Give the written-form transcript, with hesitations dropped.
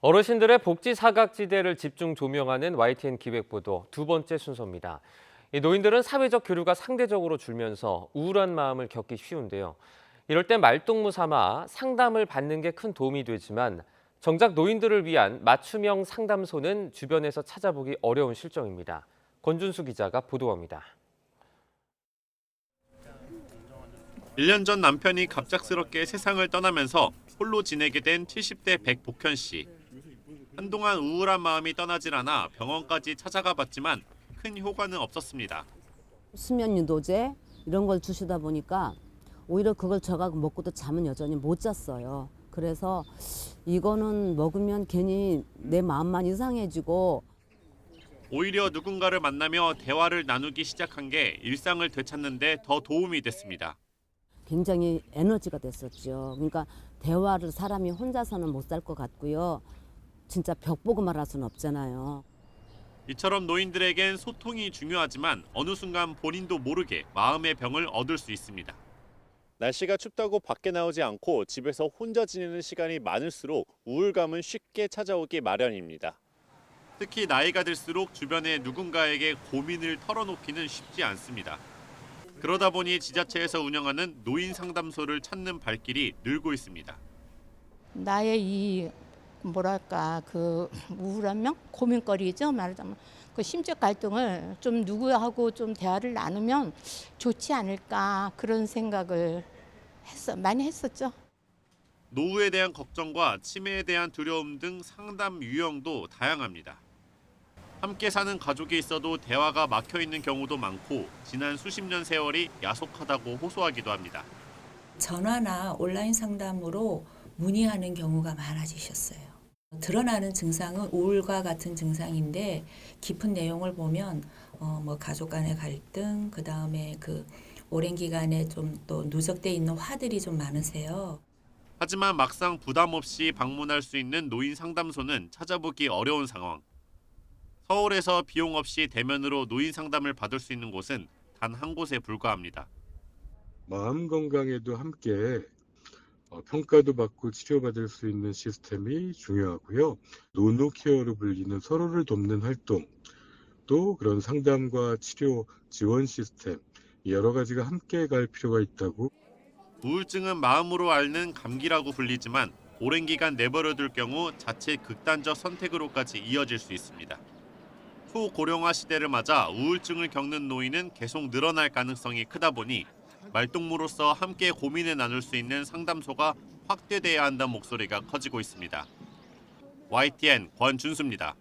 어르신들의 복지 사각지대를 집중 조명하는 YTN 기획보도 두 번째 순서입니다. 이 노인들은 사회적 교류가 상대적으로 줄면서 우울한 마음을 겪기 쉬운데요. 이럴 때 말동무 삼아 상담을 받는 게 큰 도움이 되지만 정작 노인들을 위한 맞춤형 상담소는 주변에서 찾아보기 어려운 실정입니다. 권준수 기자가 보도합니다. 1년 전 남편이 갑작스럽게 세상을 떠나면서 홀로 지내게 된 70대 백복현 씨. 한동안 우울한 마음이 떠나질 않아 병원까지 찾아가 봤지만 큰 효과는 없었습니다. 수면 유도제 이런 걸 주시다 보니까 오히려 그걸 저가 먹고도 잠은 여전히 못 잤어요. 그래서 이거는 먹으면 괜히 내 마음만 이상해지고 오히려 누군가를 만나며 대화를 나누기 시작한 게 일상을 되찾는 데 더 도움이 됐습니다. 굉장히 에너지가 됐었죠. 그러니까 대화를 사람이 혼자서는 못 살 것 같고요. 진짜 벽 보고 말할 수는 없잖아요. 이처럼 노인들에겐 소통이 중요하지만 어느 순간 본인도 모르게 마음의 병을 얻을 수 있습니다. 날씨가 춥다고 밖에 나오지 않고 집에서 혼자 지내는 시간이 많을수록 우울감은 쉽게 찾아오기 마련입니다. 특히 나이가 들수록 주변에 누군가에게 고민을 털어놓기는 쉽지 않습니다. 그러다 보니 지자체에서 운영하는 노인 상담소를 찾는 발길이 늘고 있습니다. 나의 이 그 우울한 명, 고민거리죠. 말하자면 그 심적 갈등을 좀 누구하고 좀 대화를 나누면 좋지 않을까 그런 생각을 많이 했었죠. 노후에 대한 걱정과 치매에 대한 두려움 등 상담 유형도 다양합니다. 함께 사는 가족이 있어도 대화가 막혀 있는 경우도 많고 지난 수십 년 세월이 야속하다고 호소하기도 합니다. 전화나 온라인 상담으로 문의하는 경우가 많아지셨어요. 드러나는 증상은 우울과 같은 증상인데 깊은 내용을 보면 가족 간의 갈등, 그다음에 오랜 기간에 좀 또 누적돼 있는 화들이 좀 많으세요. 하지만 막상 부담 없이 방문할 수 있는 노인 상담소는 찾아보기 어려운 상황. 서울에서 비용 없이 대면으로 노인 상담을 받을 수 있는 곳은 단 한 곳에 불과합니다. 마음 건강에도 함께 평가도 받고 치료받을 수 있는 시스템이 중요하고요. 노노 케어로 불리는 서로를 돕는 활동, 또 그런 상담과 치료 지원 시스템, 여러 가지가 함께 갈 필요가 있다고. 우울증은 마음으로 앓는 감기라고 불리지만 오랜 기간 내버려둘 경우 자칫 극단적 선택으로까지 이어질 수 있습니다. 초고령화 시대를 맞아 우울증을 겪는 노인은 계속 늘어날 가능성이 크다 보니 말동무로서 함께 고민을 나눌 수 있는 상담소가 확대돼야 한다는 목소리가 커지고 있습니다. YTN 권준수입니다.